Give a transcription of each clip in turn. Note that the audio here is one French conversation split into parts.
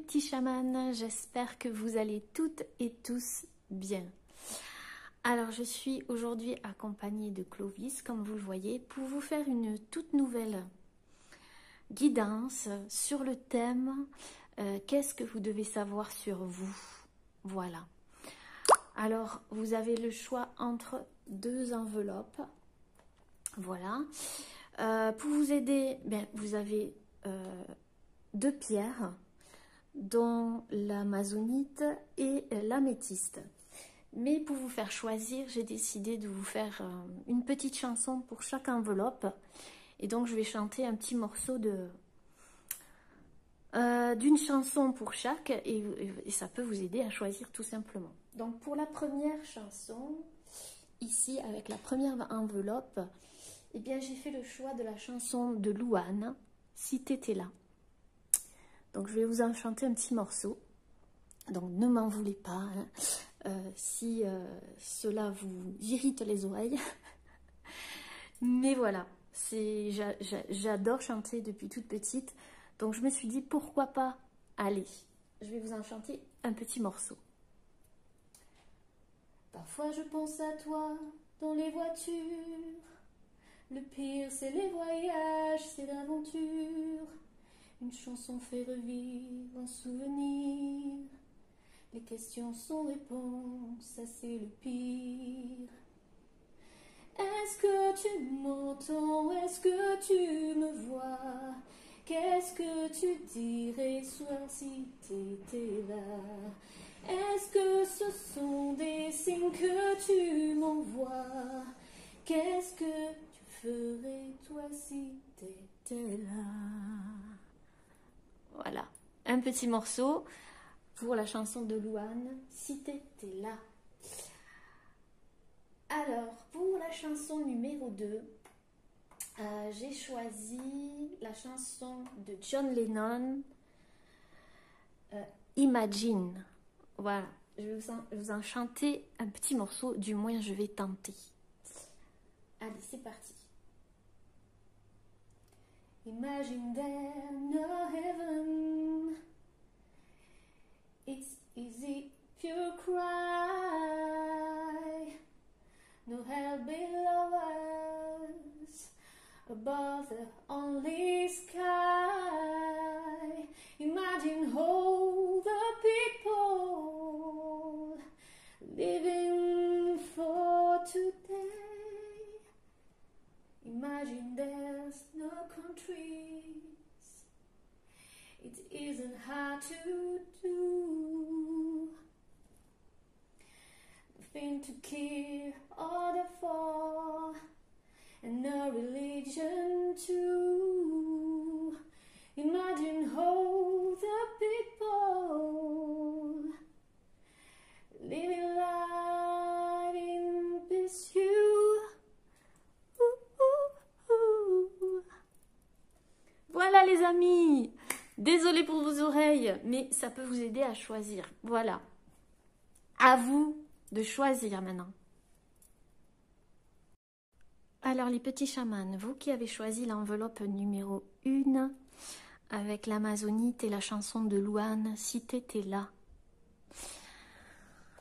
petits chamans, j'espère que vous allez toutes et tous bien. Alors je suis aujourd'hui accompagnée de Clovis, comme vous le voyez, pour vous faire une toute nouvelle guidance sur le thème qu'est-ce que vous devez savoir sur vous. Voilà. Alors vous avez le choix entre deux enveloppes. Voilà. Pour vous aider, vous avez deux pierres, dont l'amazonite et l'améthyste. Mais pour vous faire choisir, j'ai décidé de vous faire une petite chanson pour chaque enveloppe. Et donc je vais chanter un petit morceau d'une chanson pour chaque et ça peut vous aider à choisir tout simplement. Donc pour la première chanson, ici avec la première enveloppe, eh bien j'ai fait le choix de la chanson de Louane, Si t'étais là. Donc je vais vous en chanter un petit morceau. Donc ne m'en voulez pas si cela vous irrite les oreilles. Mais voilà, j'adore chanter depuis toute petite. Donc je me suis dit pourquoi pas, allez, je vais vous en chanter un petit morceau. Parfois je pense à toi dans les voitures. Le pire c'est les voyages, c'est l'aventure. Une chanson fait revivre un souvenir. Les questions sans réponse, ça c'est le pire. Est-ce que tu m'entends? Est-ce que tu me vois? Qu'est-ce que tu dirais soir si t'étais là? Est-ce que ce sont des signes que tu m'envoies? Qu'est-ce que tu ferais toi si t'étais là? Voilà, un petit morceau pour la chanson de Louane, Si t'étais là. Alors, pour la chanson numéro 2, j'ai choisi la chanson de John Lennon, Imagine. Voilà, je vais vous en chanter un petit morceau, du moins je vais tenter. Allez, c'est parti. Imagine there's no heaven. It's easy if you cry. No hell below us, above the only sky. Imagine all the people living for today. Imagine there's no countries. It isn't hard to do. Nothing to kill or the fall, and no religion too. Imagine all the people living life in peace. Voilà les amis, désolée pour vos oreilles, mais ça peut vous aider à choisir. Voilà, à vous de choisir maintenant. Alors les petits chamans, vous qui avez choisi l'enveloppe numéro 1 avec l'amazonite et la chanson de Louane, Si t'étais là.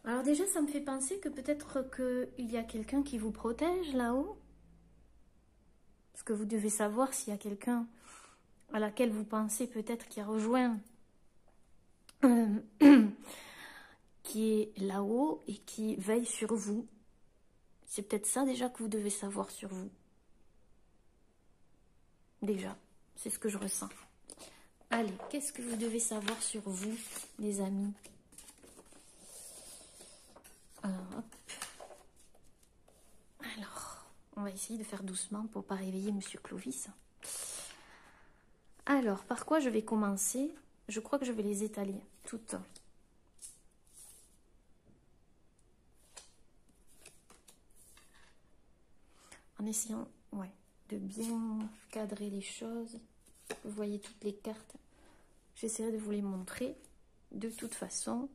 Alors déjà ça me fait penser que peut-être qu'il y a quelqu'un qui vous protège là-haut. Parce que vous devez savoir s'il y a quelqu'un à laquelle vous pensez peut-être qui a rejoint, qui est là-haut et qui veille sur vous. C'est peut-être ça déjà que vous devez savoir sur vous. Déjà, c'est ce que je ressens. Allez, qu'est-ce que vous devez savoir sur vous, les amis? Alors, hop. Alors, on va essayer de faire doucement pour ne pas réveiller Monsieur Clovis. Alors, par quoi je vais commencer? Je crois que je vais les étaler toutes. En essayant de bien cadrer les choses. Vous voyez toutes les cartes. J'essaierai de vous les montrer de toute façon.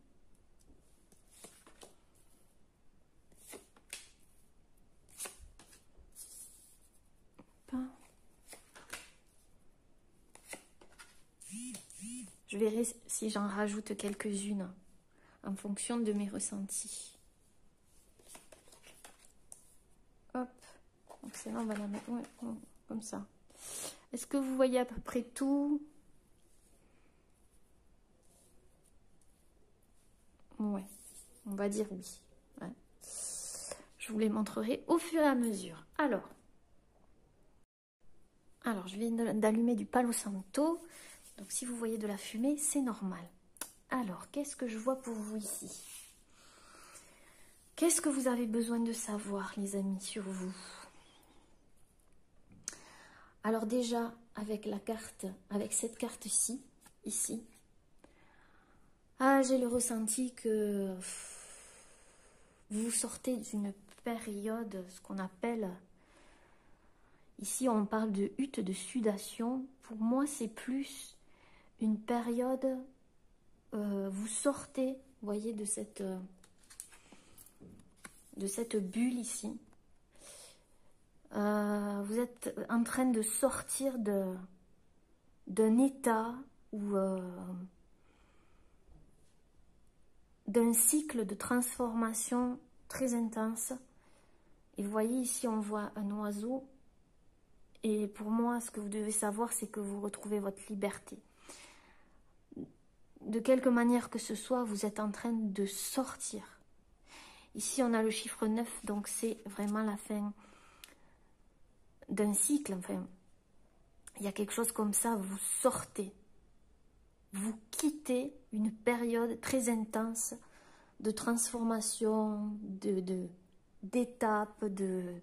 Je verrai si j'en rajoute quelques-unes en fonction de mes ressentis. Hop. Donc celle-là, on va la mettre comme ça. Est-ce que vous voyez à peu près tout? Ouais, on va dire oui. Ouais. Je vous les montrerai au fur et à mesure. Alors, je viens d'allumer du Palo Santo. Donc, si vous voyez de la fumée, c'est normal. Alors, qu'est-ce que je vois pour vous ici? Qu'est-ce que vous avez besoin de savoir, les amis, sur vous? Alors déjà, avec la carte, avec cette carte-ci, ici, j'ai le ressenti que vous sortez d'une période, ce qu'on appelle, ici on parle de hutte de sudation. Pour moi, c'est plus une période, vous sortez, vous voyez, de cette bulle ici. Vous êtes en train de sortir d'un état ou d'un cycle de transformation très intense. Et vous voyez ici, on voit un oiseau. Et pour moi, ce que vous devez savoir, c'est que vous retrouvez votre liberté. De quelque manière que ce soit, vous êtes en train de sortir. Ici, on a le chiffre 9, donc c'est vraiment la fin d'un cycle. Enfin, il y a quelque chose comme ça, vous sortez. Vous quittez une période très intense de transformation, d'étapes, de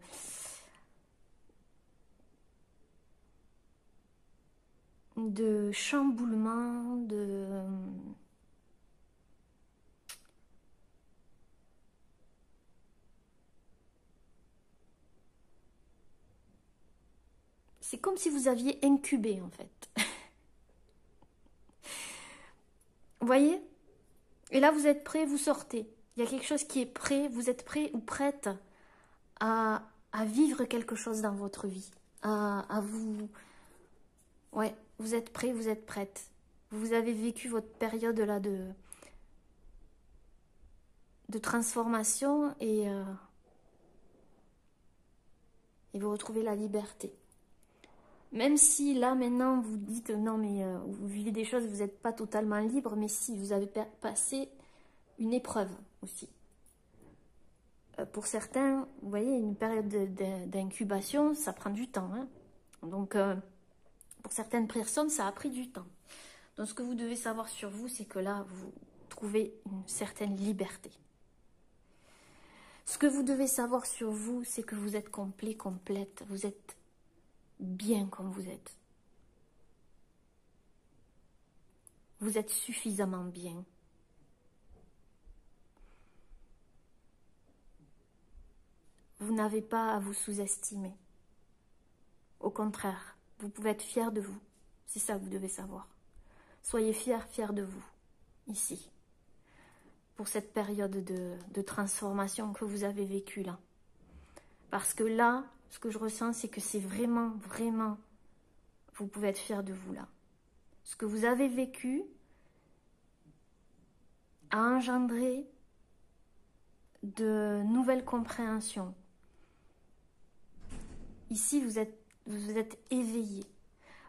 chamboulement, c'est comme si vous aviez incubé, en fait. Vous voyez? Et là, vous êtes prêt, vous sortez. Il y a quelque chose qui est prêt, vous êtes prêt ou prête à vivre quelque chose dans votre vie. À vous... Ouais, vous êtes prêt, vous êtes prête. Vous avez vécu votre période là de transformation et vous retrouvez la liberté. Même si là maintenant vous dites non mais vous vivez des choses, vous n'êtes pas totalement libre, mais si vous avez passé une épreuve aussi. Pour certains, vous voyez, une période d'incubation, ça prend du temps. Hein. Donc pour certaines personnes, ça a pris du temps. Donc ce que vous devez savoir sur vous, c'est que là, vous trouvez une certaine liberté. Ce que vous devez savoir sur vous, c'est que vous êtes complet, complète, vous êtes bien comme vous êtes. Vous êtes suffisamment bien. Vous n'avez pas à vous sous-estimer. Au contraire, vous pouvez être fier de vous. C'est ça que vous devez savoir. Soyez fiers de vous, ici, pour cette période de transformation que vous avez vécue là. Parce que là, ce que je ressens, c'est que c'est vraiment, vraiment, vous pouvez être fiers de vous là. Ce que vous avez vécu a engendré de nouvelles compréhensions. Ici, vous êtes éveillé.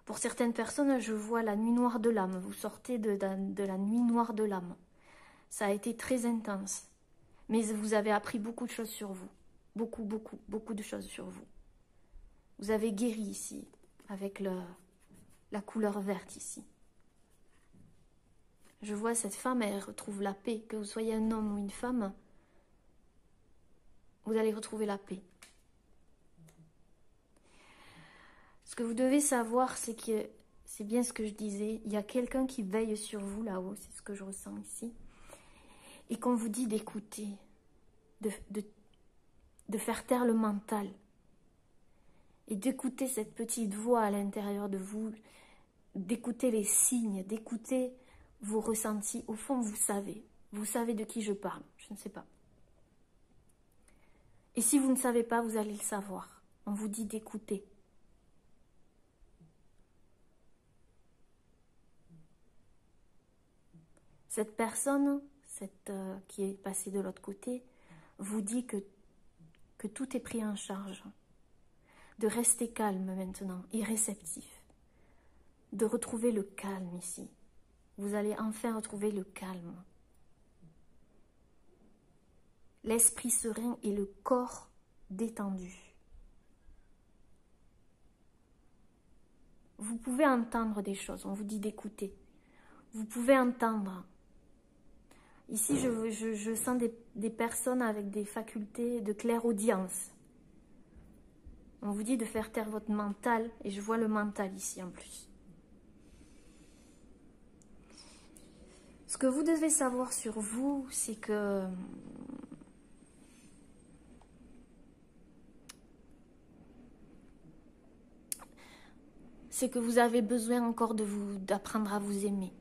Pour certaines personnes, je vois la nuit noire de l'âme. Vous sortez de la nuit noire de l'âme. Ça a été très intense. Mais vous avez appris beaucoup de choses sur vous. Beaucoup, beaucoup, beaucoup de choses sur vous. Vous avez guéri ici, avec la couleur verte ici. Je vois cette femme, elle retrouve la paix. Que vous soyez un homme ou une femme, vous allez retrouver la paix. Ce que vous devez savoir, c'est que, c'est bien ce que je disais, il y a quelqu'un qui veille sur vous là-haut, c'est ce que je ressens ici. Et qu'on vous dit d'écouter, de faire taire le mental. Et d'écouter cette petite voix à l'intérieur de vous, d'écouter les signes, d'écouter vos ressentis. Au fond, vous savez de qui je parle, je ne sais pas. Et si vous ne savez pas, vous allez le savoir. On vous dit d'écouter. Cette personne, qui est passée de l'autre côté, vous dit que tout est pris en charge. De rester calme maintenant et réceptif. De retrouver le calme ici. Vous allez enfin retrouver le calme. L'esprit serein et le corps détendu. Vous pouvez entendre des choses, on vous dit d'écouter. Vous pouvez entendre. Ici, je sens des personnes avec des facultés de clairaudience. On vous dit de faire taire votre mental, et je vois le mental ici en plus. Ce que vous devez savoir sur vous, c'est que vous avez besoin encore d'apprendre à vous aimer.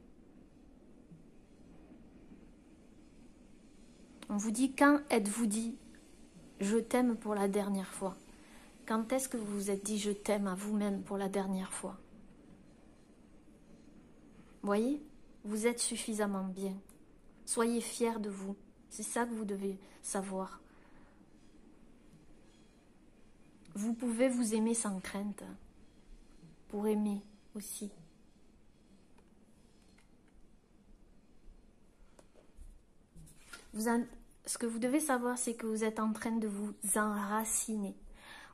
On vous dit, quand êtes-vous dit « je t'aime » pour la dernière fois? Quand est-ce que vous vous êtes dit « je t'aime » à vous-même pour la dernière fois? Voyez, vous êtes suffisamment bien. Soyez fiers de vous. C'est ça que vous devez savoir. Vous pouvez vous aimer sans crainte. Pour aimer aussi. Ce que vous devez savoir, c'est que vous êtes en train de vous enraciner.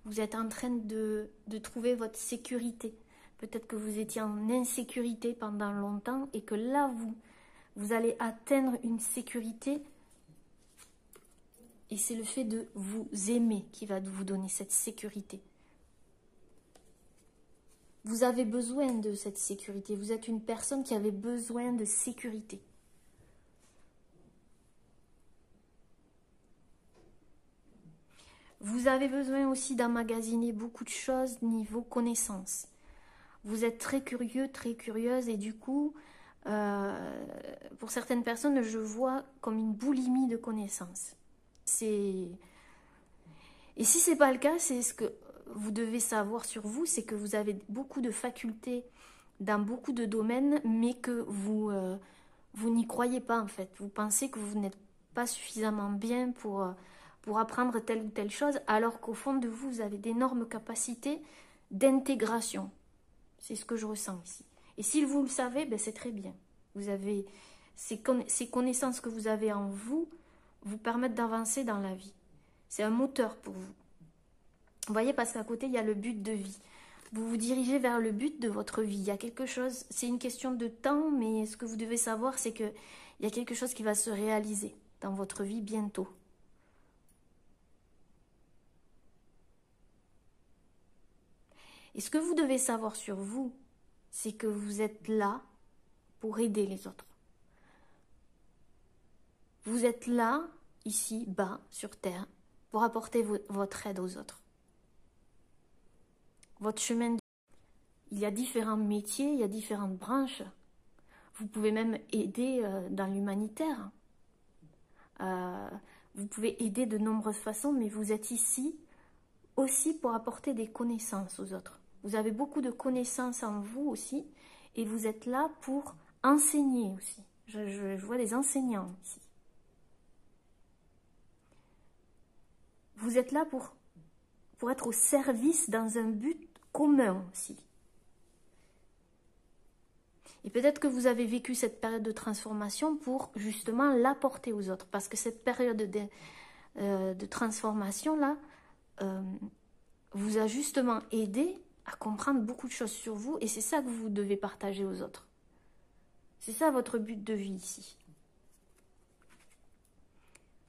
Vous êtes en train de trouver votre sécurité. Peut-être que vous étiez en insécurité pendant longtemps et que là, vous allez atteindre une sécurité. Et c'est le fait de vous aimer qui va vous donner cette sécurité. Vous avez besoin de cette sécurité. Vous êtes une personne qui avait besoin de sécurité. Vous avez besoin aussi d'emmagasiner beaucoup de choses niveau connaissances. Vous êtes très curieux, très curieuse et du coup, pour certaines personnes, je vois comme une boulimie de connaissances. Et si ce n'est pas le cas, c'est ce que vous devez savoir sur vous, c'est que vous avez beaucoup de facultés dans beaucoup de domaines, mais que vous n'y croyez pas en fait. Vous pensez que vous n'êtes pas suffisamment bien pour apprendre telle ou telle chose, alors qu'au fond de vous, vous avez d'énormes capacités d'intégration. C'est ce que je ressens ici. Et si vous le savez, ben c'est très bien. Vous avez ces connaissances que vous avez en vous, vous permettent d'avancer dans la vie. C'est un moteur pour vous. Vous voyez, parce qu'à côté, il y a le but de vie. Vous vous dirigez vers le but de votre vie. Il y a quelque chose, c'est une question de temps, mais ce que vous devez savoir, c'est qu'il y a quelque chose qui va se réaliser dans votre vie bientôt. Et ce que vous devez savoir sur vous, c'est que vous êtes là pour aider les autres. Vous êtes là, ici, bas, sur terre, pour apporter votre aide aux autres. Votre chemin, il y a différents métiers, il y a différentes branches. Vous pouvez même aider dans l'humanitaire. Vous pouvez aider de nombreuses façons, mais vous êtes ici aussi pour apporter des connaissances aux autres. Vous avez beaucoup de connaissances en vous aussi, et vous êtes là pour enseigner aussi. Je vois des enseignants ici. Vous êtes là pour être au service dans un but commun aussi. Et peut-être que vous avez vécu cette période de transformation pour justement l'apporter aux autres. Parce que cette période de transformation-là vous a justement aidé à comprendre beaucoup de choses sur vous. Et c'est ça que vous devez partager aux autres. C'est ça votre but de vie ici.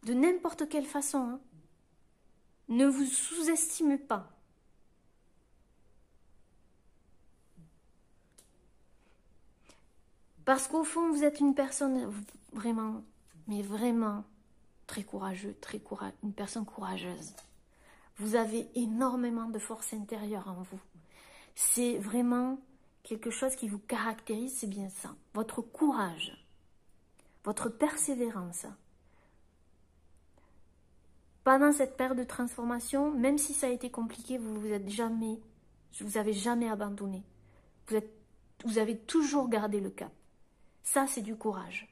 De n'importe quelle façon. Hein. Ne vous sous-estimez pas. Parce qu'au fond, vous êtes une personne vraiment, mais vraiment très courageuse, une personne courageuse. Vous avez énormément de force intérieure en vous. C'est vraiment quelque chose qui vous caractérise, c'est bien ça. Votre courage, votre persévérance. Pendant cette période de transformation, même si ça a été compliqué, vous avez jamais abandonné. Vous avez toujours gardé le cap. Ça, c'est du courage.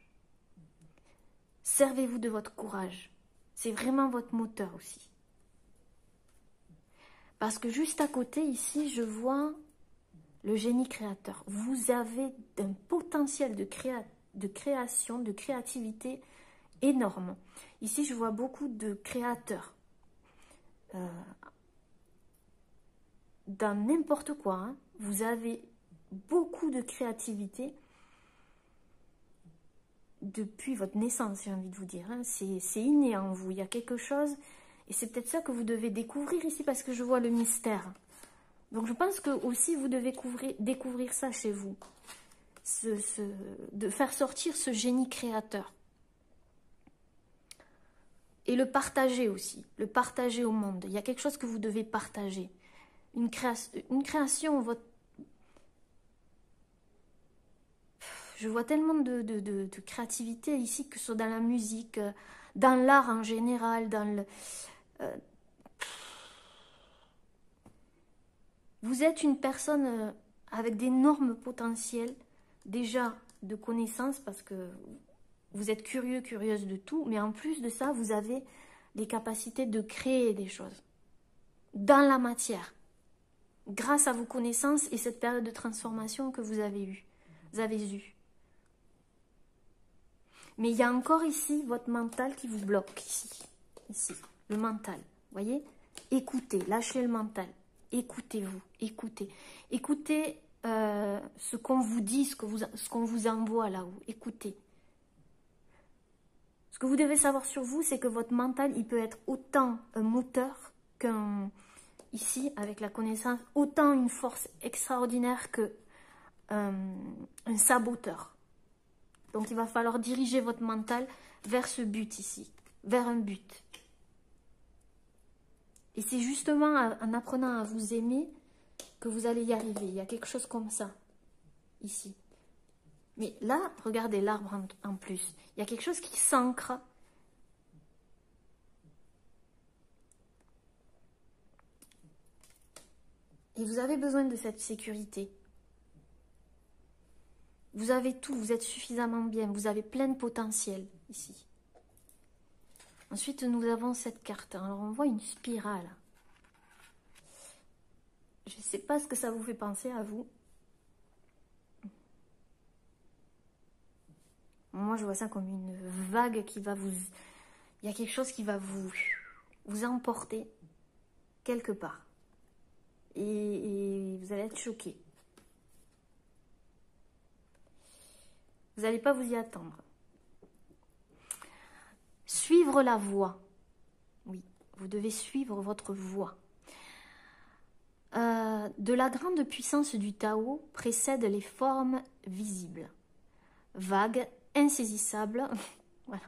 Servez-vous de votre courage. C'est vraiment votre moteur aussi. Parce que juste à côté, ici, je vois le génie créateur. Vous avez un potentiel de création, de créativité énorme. Ici, je vois beaucoup de créateurs. Dans n'importe quoi, hein. Vous avez beaucoup de créativité depuis votre naissance, j'ai envie de vous dire. Hein. C'est inné en vous. Il y a quelque chose, et c'est peut-être ça que vous devez découvrir ici, parce que je vois le mystère. Donc je pense que aussi vous devez découvrir ça chez vous. De faire sortir ce génie créateur. Et le partager aussi. Le partager au monde. Il y a quelque chose que vous devez partager. Une création, je vois tellement de créativité ici, que ce soit dans la musique, dans l'art en général, dans le... Vous êtes une personne avec d'énormes potentiels, déjà de connaissances, parce que vous êtes curieux, curieuse de tout, mais en plus de ça, vous avez les capacités de créer des choses dans la matière, grâce à vos connaissances et cette période de transformation que vous avez eue. Mais il y a encore ici votre mental qui vous bloque, ici, le mental, voyez? Écoutez, lâchez le mental, écoutez-vous, écoutez ce qu'on vous dit, ce qu'on vous envoie là-haut, écoutez. Ce que vous devez savoir sur vous, c'est que votre mental, il peut être autant un moteur qu'un, ici, avec la connaissance, autant une force extraordinaire que un saboteur. Donc, il va falloir diriger votre mental vers ce but ici, vers un but. Et c'est justement en apprenant à vous aimer que vous allez y arriver. Il y a quelque chose comme ça, ici. Mais là, regardez l'arbre en plus. Il y a quelque chose qui s'ancre. Et vous avez besoin de cette sécurité. Vous avez tout, vous êtes suffisamment bien, vous avez plein de potentiel ici. Ensuite, nous avons cette carte. Alors, on voit une spirale. Je ne sais pas ce que ça vous fait penser à vous. Moi, je vois ça comme une vague qui va vous... Il y a quelque chose qui va vous emporter quelque part. Et vous allez être choqués. Vous n'allez pas vous y attendre. Suivre la voie. Oui, vous devez suivre votre voie. De la grande puissance du Tao précèdent les formes visibles, vagues, insaisissables, voilà.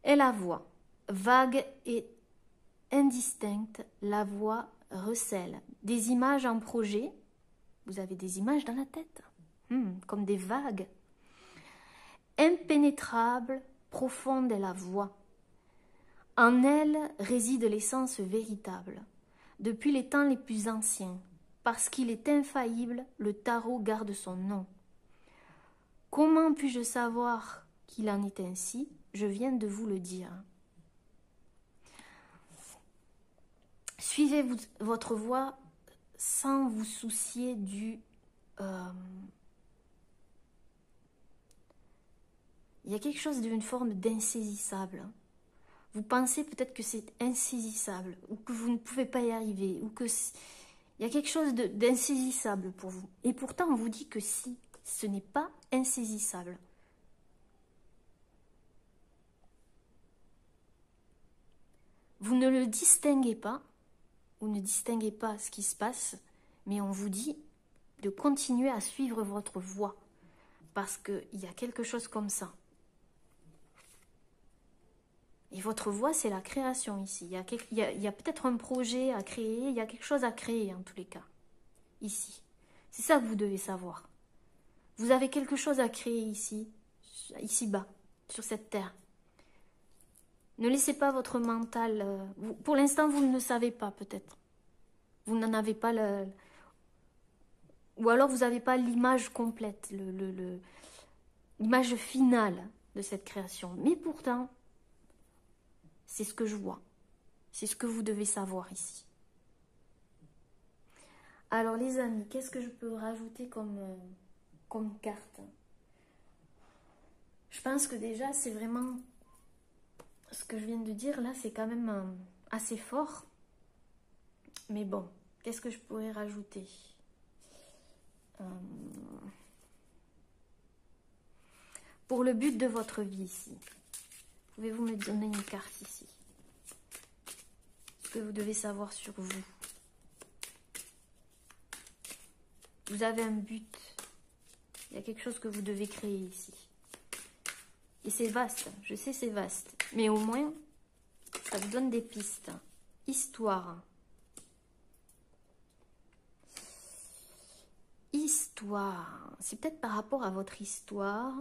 Et la voix, vague et indistincte, la voix recèle des images en projet. Vous avez des images dans la tête, comme des vagues. Impénétrable, profonde est la voix. En elle réside l'essence véritable. Depuis les temps les plus anciens, parce qu'il est infaillible, le tarot garde son nom. Comment puis-je savoir qu'il en est ainsi? Je viens de vous le dire. Suivez votre voie sans vous soucier du... Il y a quelque chose d'une forme d'insaisissable. Vous pensez peut-être que c'est insaisissable, ou que vous ne pouvez pas y arriver, ou que il y a quelque chose d'insaisissable pour vous. Et pourtant, on vous dit que si, ce n'est pas insaisissable. Vous ne le distinguez pas, vous ne distinguez pas ce qui se passe, mais on vous dit de continuer à suivre votre voie, parce qu'il y a quelque chose comme ça. Et votre voie, c'est la création ici. Il y a peut-être un projet à créer, il y a quelque chose à créer en tous les cas, ici. C'est ça que vous devez savoir. Vous avez quelque chose à créer ici, ici-bas, sur cette terre. Ne laissez pas votre mental... pour l'instant, vous ne le savez pas peut-être. Vous n'en avez pas le... Ou alors vous n'avez pas l'image complète, l'image finale. de cette création. Mais pourtant, c'est ce que je vois. C'est ce que vous devez savoir ici. Alors les amis, qu'est-ce que je peux rajouter comme carte? Je pense que déjà, c'est vraiment... Ce que je viens de dire là, c'est quand même assez fort. Mais bon, qu'est-ce que je pourrais rajouter? Pour le but de votre vie ici, pouvez-vous me donner une carte ici? Ce que vous devez savoir sur vous. Vous avez un but. Il y a quelque chose que vous devez créer ici. Et c'est vaste, je sais c'est vaste. Mais au moins, ça vous donne des pistes. Histoire. Histoire. C'est peut-être par rapport à votre histoire.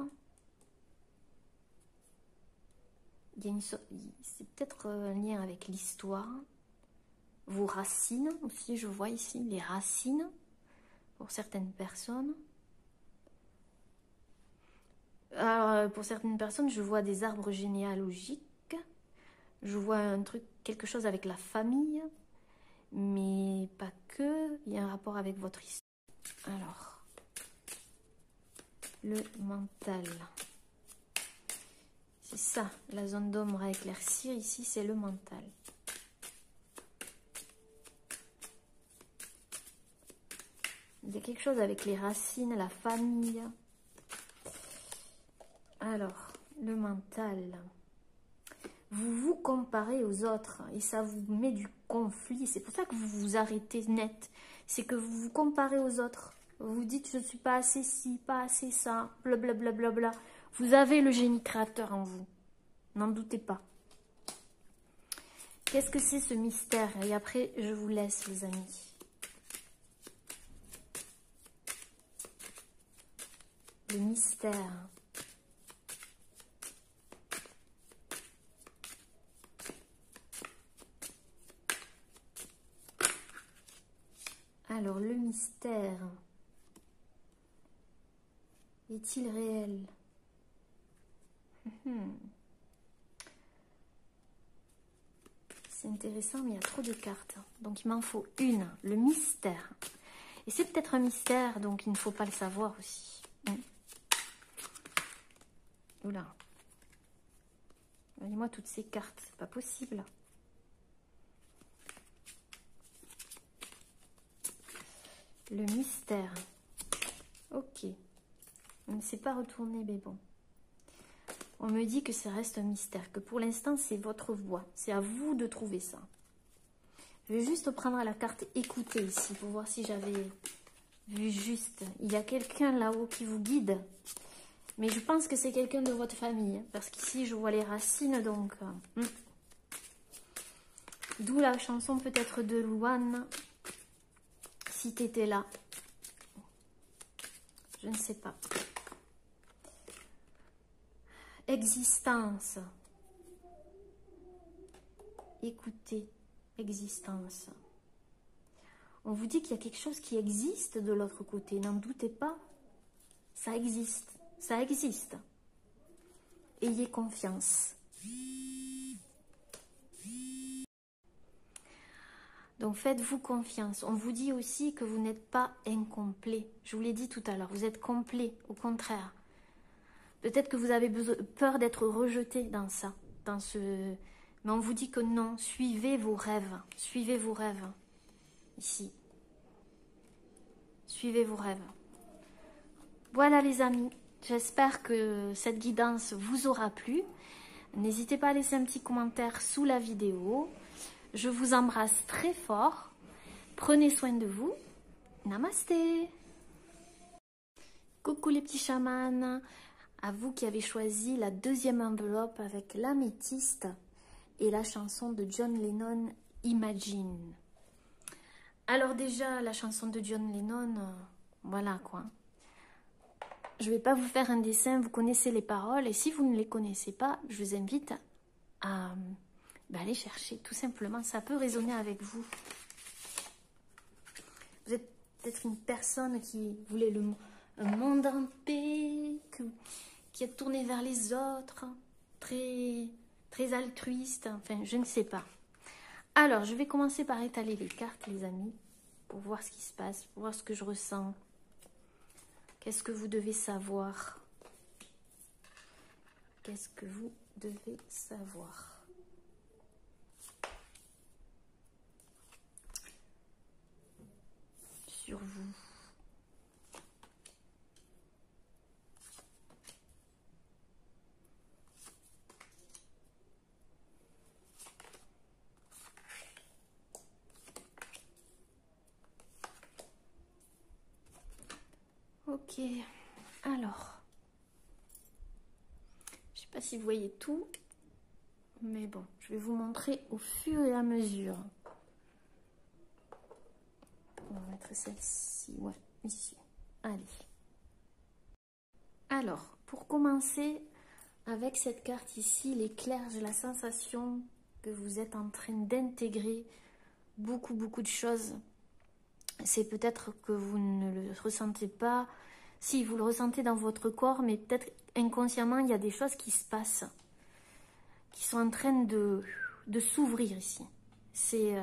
C'est peut-être un lien avec l'histoire. Vos racines aussi, je vois ici les racines pour certaines personnes. Alors, pour certaines personnes, je vois des arbres généalogiques. Je vois un truc, quelque chose avec la famille. Mais pas que. Il y a un rapport avec votre histoire. Alors, le mental. C'est ça, la zone d'ombre à éclaircir. Ici, c'est le mental. Il y a quelque chose avec les racines, la famille. Alors, le mental. Vous vous comparez aux autres et ça vous met du conflit. C'est pour ça que vous vous arrêtez net. C'est que vous vous comparez aux autres. Vous vous dites, je ne suis pas assez ci, pas assez ça, blablabla. Bla, bla, bla. Vous avez le génie créateur en vous. N'en doutez pas. Qu'est-ce que c'est ce mystère? Et après, je vous laisse, les amis. Le mystère. Alors, le mystère, est-il réel? C'est intéressant, mais il y a trop de cartes. Donc, il m'en faut une, le mystère. Et c'est peut-être un mystère, donc il ne faut pas le savoir aussi. Oula. Voyez-moi toutes ces cartes, c'est pas possible. Le mystère. Ok. On ne s'est pas retourné, mais bon. On me dit que ça reste un mystère, que pour l'instant, c'est votre voix. C'est à vous de trouver ça. Je vais juste prendre la carte écouter ici pour voir si j'avais vu juste. Il y a quelqu'un là-haut qui vous guide. Mais je pense que c'est quelqu'un de votre famille. Parce qu'ici, je vois les racines, donc... D'où la chanson peut-être de Louane. Si t'étais là. Je ne sais pas. Existence. Écoutez. Existence. On vous dit qu'il y a quelque chose qui existe de l'autre côté. N'en doutez pas. Ça existe. Ça existe. Ayez confiance. Donc faites-vous confiance. On vous dit aussi que vous n'êtes pas incomplet. Je vous l'ai dit tout à l'heure, vous êtes complet, au contraire. Peut-être que vous avez peur d'être rejeté dans ça, mais on vous dit que non, suivez vos rêves. Suivez vos rêves. Ici. Suivez vos rêves. Voilà les amis. J'espère que cette guidance vous aura plu. N'hésitez pas à laisser un petit commentaire sous la vidéo. Je vous embrasse très fort. Prenez soin de vous. Namasté. Coucou les petits chamans. À vous qui avez choisi la deuxième enveloppe avec l'améthyste et la chanson de John Lennon, Imagine. Alors déjà, la chanson de John Lennon, voilà quoi. Je ne vais pas vous faire un dessin, vous connaissez les paroles. Et si vous ne les connaissez pas, je vous invite à aller chercher, tout simplement. Ça peut résonner avec vous. Vous êtes peut-être une personne qui voulait un monde en paix, qui êtes tourné vers les autres, très, très altruiste, enfin, je ne sais pas. Alors, je vais commencer par étaler les cartes, les amis, pour voir ce qui se passe, pour voir ce que je ressens. Qu'est-ce que vous devez savoir? Qu'est-ce que vous devez savoir? Sur vous. Ok, alors, je ne sais pas si vous voyez tout, mais bon, je vais vous montrer au fur et à mesure. On va mettre celle-ci, ouais, ici. Allez. Alors, pour commencer, avec cette carte ici, l'éclair, j'ai la sensation que vous êtes en train d'intégrer beaucoup de choses. C'est peut-être que vous ne le ressentez pas. Si, vous le ressentez dans votre corps, mais peut-être inconsciemment, il y a des choses qui se passent, qui sont en train de s'ouvrir ici. C'est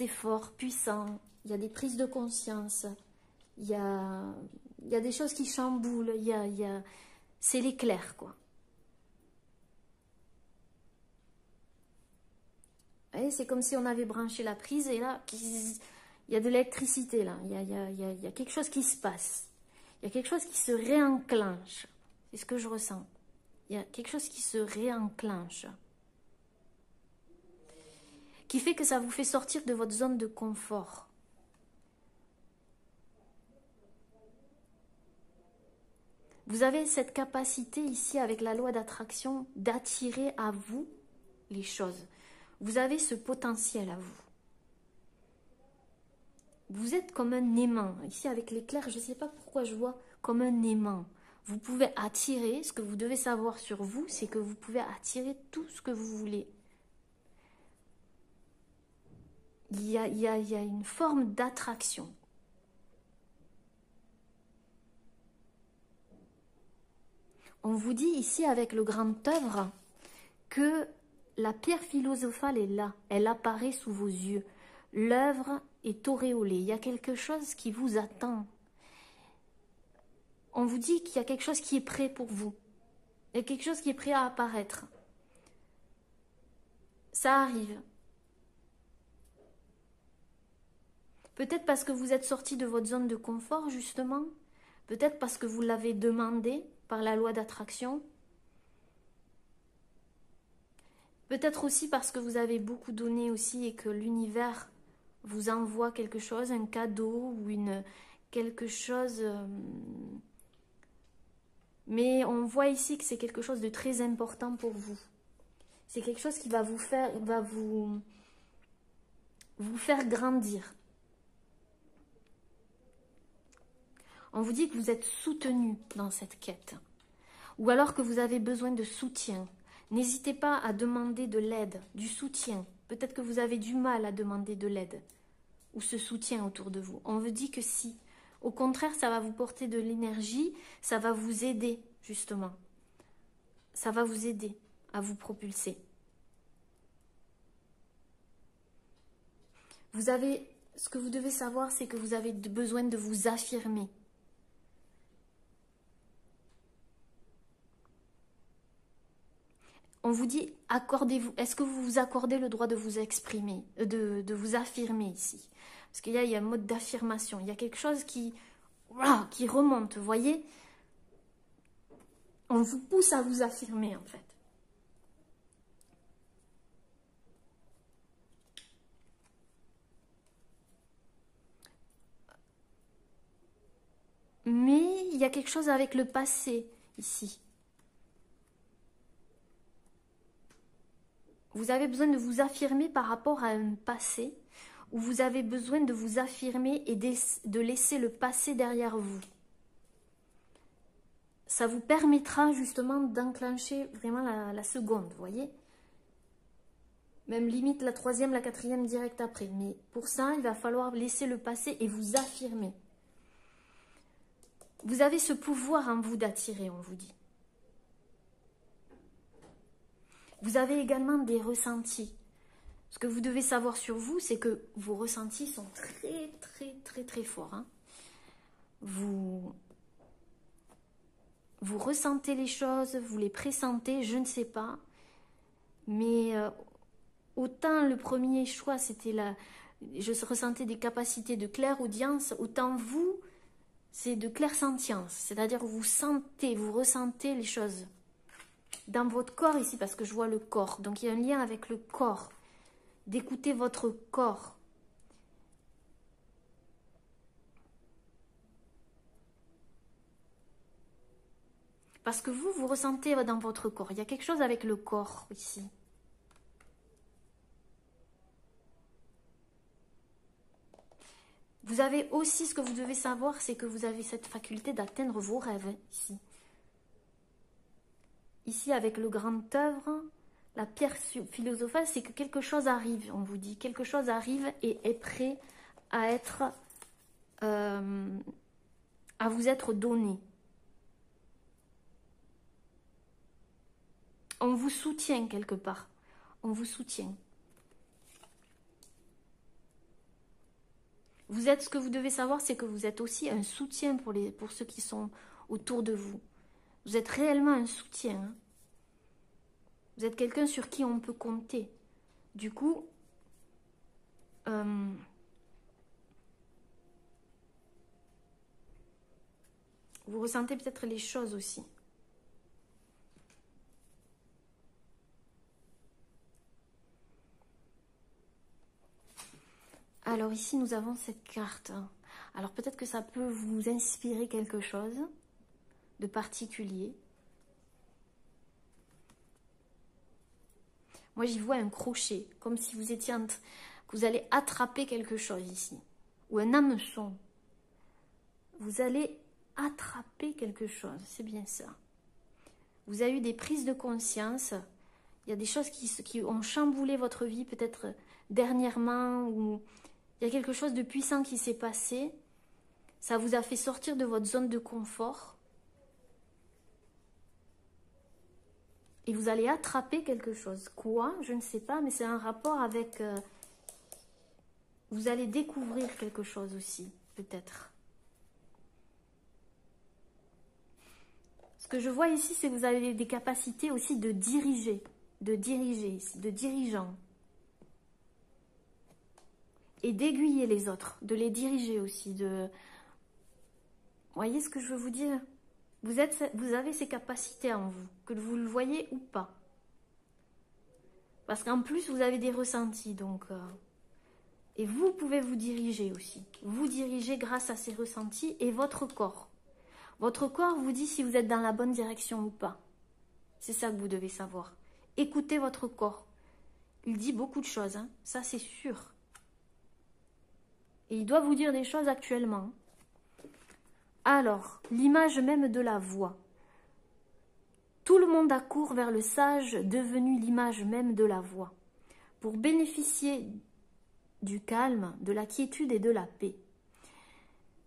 fort, puissant, il y a des prises de conscience, il y a des choses qui chamboulent, c'est l'éclair, quoi. C'est comme si on avait branché la prise et là, il y a de l'électricité là, il y a quelque chose qui se passe. Il y a quelque chose qui se réenclenche. C'est ce que je ressens. Il y a quelque chose qui se réenclenche. Qui fait que ça vous fait sortir de votre zone de confort. Vous avez cette capacité ici avec la loi d'attraction d'attirer à vous les choses. Vous avez ce potentiel à vous. Vous êtes comme un aimant. Ici avec l'éclair, je ne sais pas pourquoi je vois comme un aimant. Vous pouvez attirer, ce que vous devez savoir sur vous, c'est que vous pouvez attirer tout ce que vous voulez. Il y a une forme d'attraction. On vous dit ici avec le grand œuvre que la pierre philosophale est là, elle apparaît sous vos yeux. L'œuvre est auréolée, il y a quelque chose qui vous attend. On vous dit qu'il y a quelque chose qui est prêt pour vous. Il y a quelque chose qui est prêt à apparaître. Ça arrive. Peut-être parce que vous êtes sorti de votre zone de confort, justement. Peut-être parce que vous l'avez demandé par la loi d'attraction. Peut-être aussi parce que vous avez beaucoup donné aussi et que l'univers vous envoie quelque chose, un cadeau ou quelque chose. Mais on voit ici que c'est quelque chose de très important pour vous. C'est quelque chose qui va vous faire grandir. On vous dit que vous êtes soutenu dans cette quête. Ou alors que vous avez besoin de soutien. N'hésitez pas à demander de l'aide, du soutien. Peut-être que vous avez du mal à demander de l'aide ou ce soutien autour de vous. On vous dit que si. Au contraire, ça va vous porter de l'énergie, ça va vous aider, justement. Ça va vous aider à vous propulser. Ce que vous devez savoir, c'est que vous avez besoin de vous affirmer. On vous dit, accordez-vous. Est-ce que vous vous accordez le droit de vous exprimer, de vous affirmer ici? Parce qu'il y a un mode d'affirmation. Il y a quelque chose qui remonte, vous voyez? On vous pousse à vous affirmer, en fait. Mais il y a quelque chose avec le passé, ici. Vous avez besoin de vous affirmer par rapport à un passé, où vous avez besoin de vous affirmer et de laisser le passé derrière vous. Ça vous permettra justement d'enclencher vraiment la seconde, vous voyez? Même limite la troisième, la quatrième direct après. Mais pour ça, il va falloir laisser le passé et vous affirmer. Vous avez ce pouvoir en vous d'attirer, on vous dit. Vous avez également des ressentis. Ce que vous devez savoir sur vous, c'est que vos ressentis sont très, très, très, très forts. Hein. Vous ressentez les choses, vous les pressentez, je ne sais pas. Mais autant le premier choix, c'était je ressentais des capacités de clairaudience, autant vous, c'est de clairsentience. C'est-à-dire que vous sentez, vous ressentez les choses. Dans votre corps ici, parce que je vois le corps. Donc il y a un lien avec le corps. D'écouter votre corps. Parce que vous ressentez dans votre corps. Il y a quelque chose avec le corps ici. Vous avez aussi, ce que vous devez savoir, c'est que vous avez cette faculté d'atteindre vos rêves ici. Ici, avec le grand œuvre, la pierre philosophale, c'est que quelque chose arrive, on vous dit. Quelque chose arrive et est prêt à être, à vous être donné. On vous soutient quelque part. On vous soutient. Vous êtes, ce que vous devez savoir, c'est que vous êtes aussi un soutien pour ceux qui sont autour de vous. Vous êtes réellement un soutien. Hein. Vous êtes quelqu'un sur qui on peut compter. Du coup, vous ressentez peut-être les choses aussi. Alors ici, nous avons cette carte. Alors peut-être que ça peut vous inspirer quelque chose de particulier. Moi, j'y vois un crochet, comme si vous étiez que vous allez attraper quelque chose ici. Ou un hameçon. Vous allez attraper quelque chose, c'est bien ça. Vous avez eu des prises de conscience. Il y a des choses qui ont chamboulé votre vie, peut-être dernièrement, ou il y a quelque chose de puissant qui s'est passé. Ça vous a fait sortir de votre zone de confort. Et vous allez attraper quelque chose. Quoi? Je ne sais pas, mais c'est un rapport avec... vous allez découvrir quelque chose aussi, peut-être. Ce que je vois ici, c'est que vous avez des capacités aussi de diriger ici, de dirigeant. Et d'aiguiller les autres, de les diriger aussi. Vous voyez ce que je veux vous dire? Vous avez ces capacités en vous, que vous le voyez ou pas. Parce qu'en plus, vous avez des ressentis. Donc, et vous pouvez vous diriger aussi. Vous dirigez grâce à ces ressentis et votre corps. Votre corps vous dit si vous êtes dans la bonne direction ou pas. C'est ça que vous devez savoir. Écoutez votre corps. Il dit beaucoup de choses, hein. Ça c'est sûr. Et il doit vous dire des choses actuellement. Alors, l'image même de la voix. Tout le monde accourt vers le sage, devenu l'image même de la voix, pour bénéficier du calme, de la quiétude et de la paix.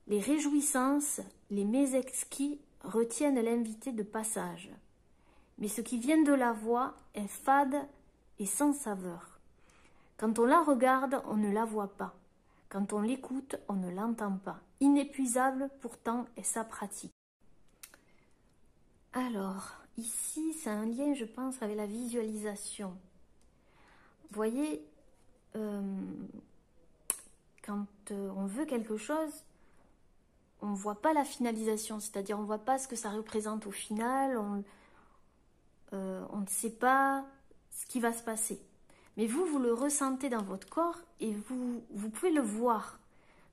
Les réjouissances, les mets exquis retiennent l'invité de passage. Mais ce qui vient de la voix est fade et sans saveur. Quand on la regarde, on ne la voit pas. Quand on l'écoute, on ne l'entend pas. Inépuisable pourtant est sa pratique. Alors, ici, c'est un lien, je pense, avec la visualisation. Vous voyez, quand on veut quelque chose, on ne voit pas la finalisation, c'est-à-dire on ne voit pas ce que ça représente au final, on ne sait pas ce qui va se passer. Mais vous le ressentez dans votre corps et vous pouvez le voir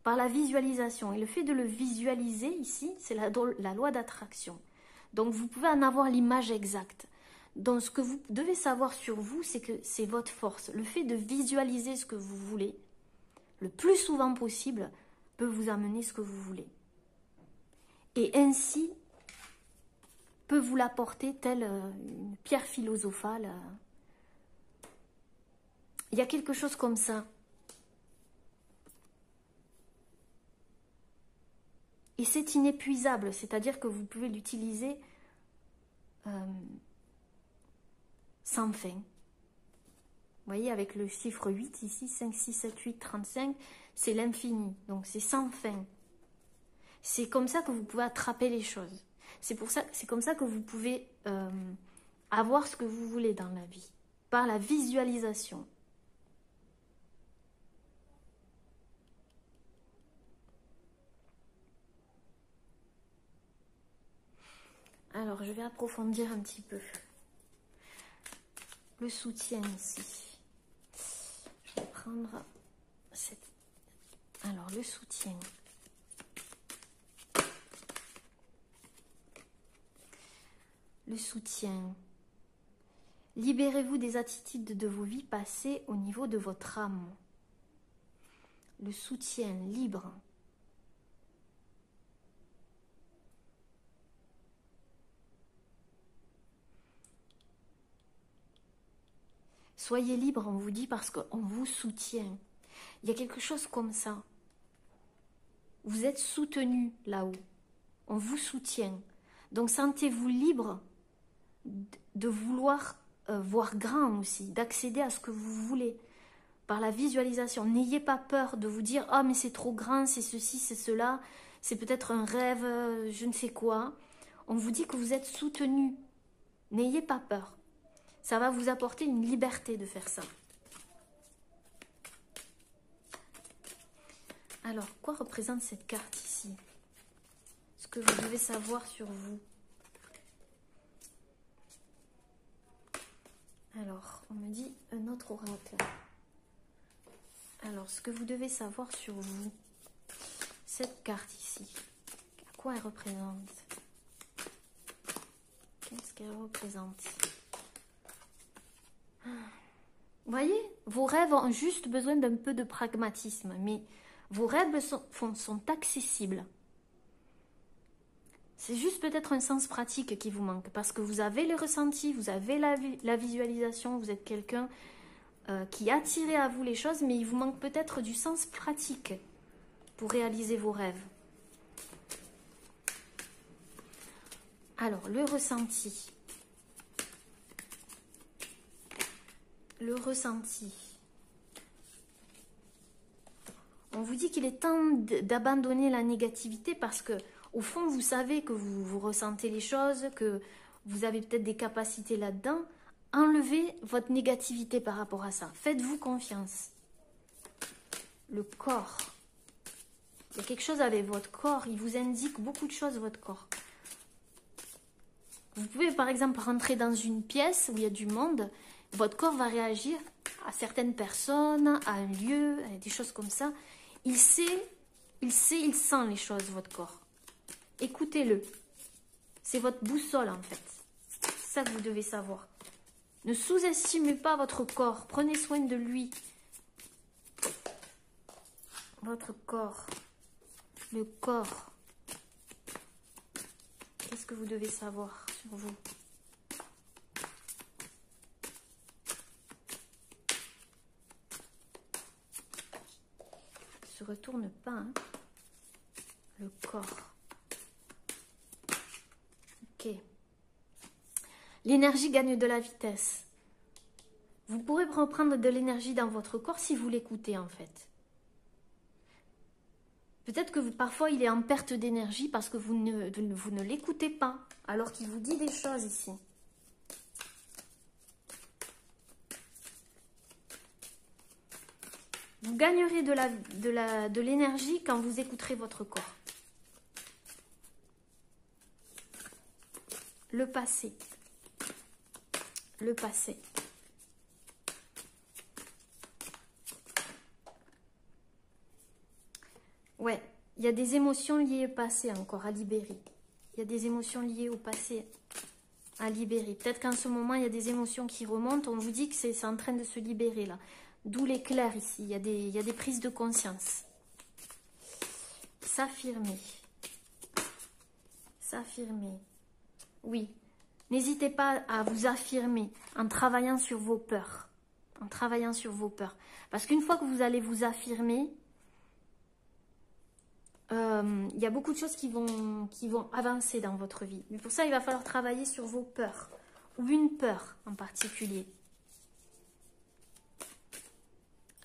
par la visualisation. Et le fait de le visualiser ici, c'est la loi d'attraction. Donc vous pouvez en avoir l'image exacte. Donc ce que vous devez savoir sur vous, c'est que c'est votre force. Le fait de visualiser ce que vous voulez, le plus souvent possible, peut vous amener ce que vous voulez. Et ainsi, peut vous l'apporter telle une pierre philosophale. Il y a quelque chose comme ça. Et c'est inépuisable, c'est-à-dire que vous pouvez l'utiliser sans fin. Vous voyez, avec le chiffre 8 ici, 5, 6, 7, 8, 35, c'est l'infini. Donc c'est sans fin. C'est comme ça que vous pouvez attraper les choses. C'est comme ça que vous pouvez avoir ce que vous voulez dans la vie. Par la visualisation. Alors, je vais approfondir un petit peu. Le soutien ici. Je vais prendre cette... Alors, le soutien. Le soutien. Libérez-vous des attitudes de vos vies passées au niveau de votre âme. Le soutien libre. Soyez libre, on vous dit, parce qu'on vous soutient. Il y a quelque chose comme ça. Vous êtes soutenu là-haut. On vous soutient. Donc sentez-vous libre de vouloir voir grand aussi, d'accéder à ce que vous voulez par la visualisation. N'ayez pas peur de vous dire « Ah, mais c'est trop grand, c'est ceci, c'est cela, c'est peut-être un rêve, je ne sais quoi. » On vous dit que vous êtes soutenu. N'ayez pas peur. Ça va vous apporter une liberté de faire ça. Alors, quoi représente cette carte ici? Ce que vous devez savoir sur vous. Alors, on me dit un autre oracle. Alors, ce que vous devez savoir sur vous. Cette carte ici. À quoi elle représente? Qu'est-ce qu'elle représente? Vous voyez, vos rêves ont juste besoin d'un peu de pragmatisme, mais vos rêves sont accessibles. C'est juste peut-être un sens pratique qui vous manque, parce que vous avez le ressenti, vous avez la visualisation, vous êtes quelqu'un qui attire à vous les choses, mais il vous manque peut-être du sens pratique pour réaliser vos rêves. Alors, le ressenti. Le ressenti. On vous dit qu'il est temps d'abandonner la négativité parce que, au fond, vous savez que vous ressentez les choses, que vous avez peut-être des capacités là-dedans. Enlevez votre négativité par rapport à ça. Faites-vous confiance. Le corps. Il y a quelque chose avec votre corps. Il vous indique beaucoup de choses, votre corps. Vous pouvez, par exemple, rentrer dans une pièce où il y a du monde. Votre corps va réagir à certaines personnes, à un lieu, à des choses comme ça. Il sent les choses, votre corps. Écoutez-le. C'est votre boussole, en fait. C'est ça que vous devez savoir. Ne sous-estimez pas votre corps. Prenez soin de lui. Votre corps. Le corps. Qu'est-ce que vous devez savoir sur vous? Ne se retourne pas, hein. Le corps. Ok. L'énergie gagne de la vitesse. Vous pourrez reprendre de l'énergie dans votre corps si vous l'écoutez, en fait. Peut-être que parfois il est en perte d'énergie parce que vous ne l'écoutez pas, alors qu'il vous dit des choses ici. Vous gagnerez de l'énergie quand vous écouterez votre corps. Le passé. Le passé. Ouais, il y a des émotions liées au passé encore à libérer. Il y a des émotions liées au passé à libérer. Peut-être qu'en ce moment, il y a des émotions qui remontent. On vous dit que c'est en train de se libérer là. D'où l'éclair ici. Il y a des prises de conscience. S'affirmer. S'affirmer. Oui. N'hésitez pas à vous affirmer en travaillant sur vos peurs. En travaillant sur vos peurs. Parce qu'une fois que vous allez vous affirmer, il y a beaucoup de choses qui vont avancer dans votre vie. Mais pour ça, il va falloir travailler sur vos peurs, ou une peur en particulier.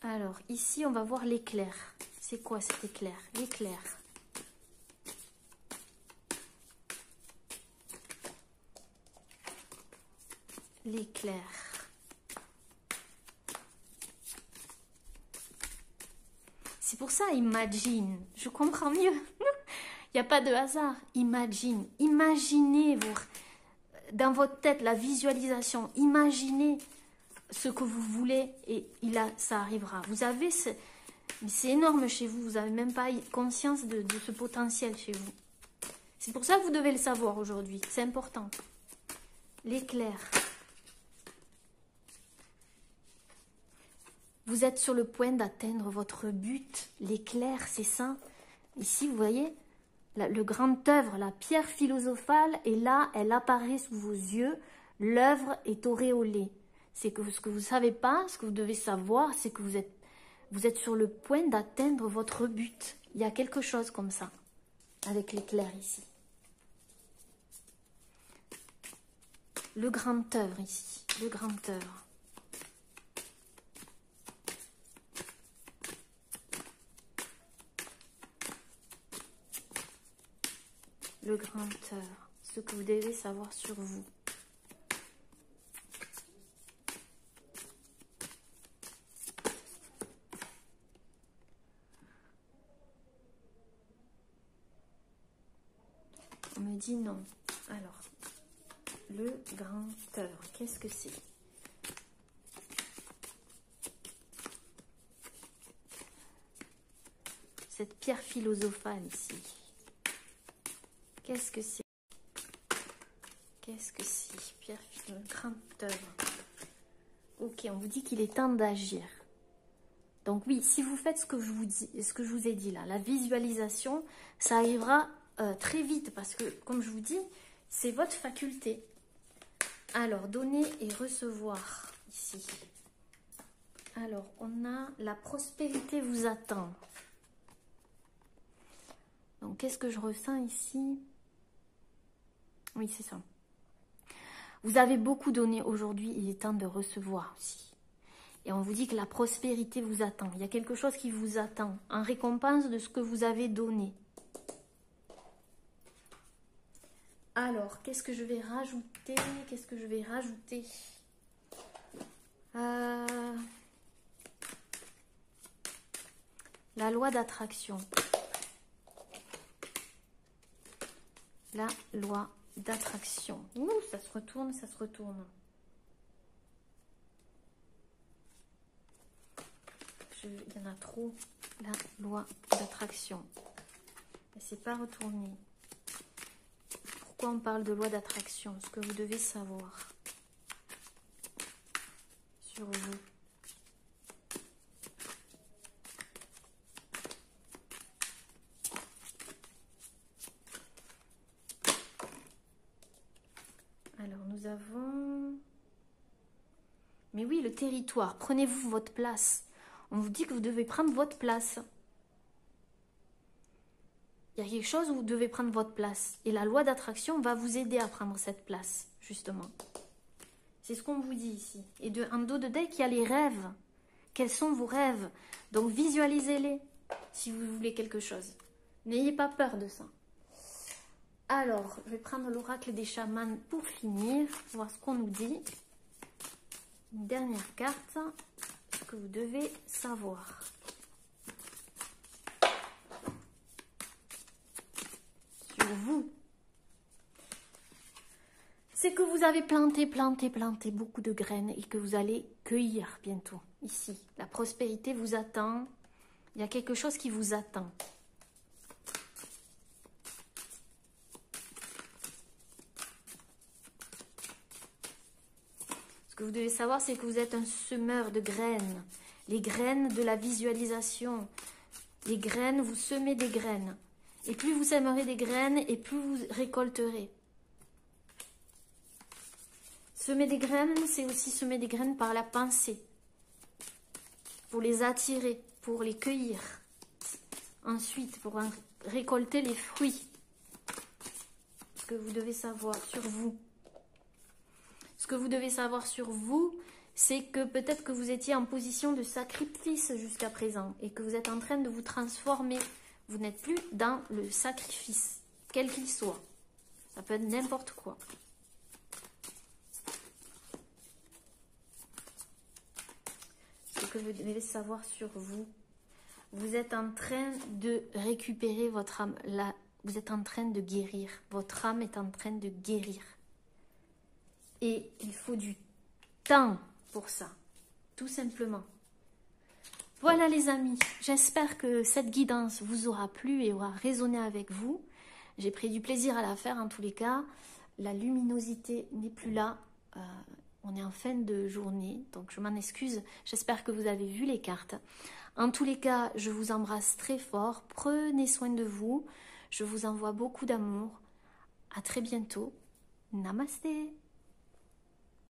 Alors, ici, on va voir l'éclair. C'est quoi cet éclair? L'éclair. L'éclair. C'est pour ça, imagine. Je comprends mieux. Il n'y a pas de hasard. Imagine. Imaginez dans votre tête la visualisation. Imaginez ce que vous voulez et ça arrivera. Vous avez c'est énorme chez vous. Vous n'avez même pas conscience de ce potentiel chez vous. C'est pour ça que vous devez le savoir aujourd'hui. C'est important. L'éclair. Vous êtes sur le point d'atteindre votre but. L'éclair, c'est ça. Ici, vous voyez, le grand œuvre, la pierre philosophale, et là, elle apparaît sous vos yeux. L'œuvre est auréolée. C'est que ce que vous ne savez pas, ce que vous devez savoir, c'est que vous êtes sur le point d'atteindre votre but. Il y a quelque chose comme ça, avec l'éclair ici. Le grand œuvre ici, le grand œuvre. Le grand œuvre, ce que vous devez savoir sur vous. On me dit non. Alors, le grand œuvre, qu'est-ce que c'est? Cette pierre philosophale ici. Qu'est-ce que c'est? Qu'est-ce que c'est? Pierre philosophale, grand œuvre. Ok, on vous dit qu'il est temps d'agir. Donc oui, si vous faites ce que je vous ai dit là, la visualisation, ça arrivera très vite parce que, comme je vous dis, c'est votre faculté. Alors, donner et recevoir ici. Alors, on a la prospérité vous attend. Donc, qu'est-ce que je ressens ici? Oui, c'est ça. Vous avez beaucoup donné aujourd'hui, il est temps de recevoir aussi. Et on vous dit que la prospérité vous attend. Il y a quelque chose qui vous attend en récompense de ce que vous avez donné. Alors, qu'est-ce que je vais rajouter? Qu'est-ce que je vais rajouter? La loi d'attraction. La loi d'attraction. Ouh, ça se retourne, ça se retourne. Il y en a trop. La loi d'attraction. Et c'est pas retourné. Pourquoi on parle de loi d'attraction? Ce que vous devez savoir sur vous. Alors, nous avons... Mais oui, le territoire. Prenez-vous votre place. On vous dit que vous devez prendre votre place. Il y a quelque chose où vous devez prendre votre place. Et la loi d'attraction va vous aider à prendre cette place, justement. C'est ce qu'on vous dit ici. Et en dos de deck, il y a les rêves. Quels sont vos rêves? Donc, visualisez-les si vous voulez quelque chose. N'ayez pas peur de ça. Alors, je vais prendre l'oracle des chamans pour finir, voir ce qu'on nous dit. Une dernière carte, ce que vous devez savoir. Sur vous. C'est que vous avez planté beaucoup de graines et que vous allez cueillir bientôt. Ici, la prospérité vous attend. Il y a quelque chose qui vous attend. Ce que vous devez savoir, c'est que vous êtes un semeur de graines. Les graines de la visualisation. Les graines, vous semez des graines. Et plus vous sèmerez des graines, et plus vous récolterez. Semer des graines, c'est aussi semer des graines par la pensée. Pour les attirer, pour les cueillir. Ensuite, pour récolter les fruits. Ce que vous devez savoir sur vous. Ce que vous devez savoir sur vous, c'est que peut-être que vous étiez en position de sacrifice jusqu'à présent et que vous êtes en train de vous transformer. Vous n'êtes plus dans le sacrifice, quel qu'il soit. Ça peut être n'importe quoi. Ce que vous devez savoir sur vous, vous êtes en train de récupérer votre âme. Là, vous êtes en train de guérir. Votre âme est en train de guérir. Et il faut du temps pour ça, tout simplement. Voilà les amis, j'espère que cette guidance vous aura plu et aura résonné avec vous. J'ai pris du plaisir à la faire en tous les cas. La luminosité n'est plus là. On est en fin de journée, donc je m'en excuse. J'espère que vous avez vu les cartes. En tous les cas, je vous embrasse très fort. Prenez soin de vous. Je vous envoie beaucoup d'amour. À très bientôt. Namasté.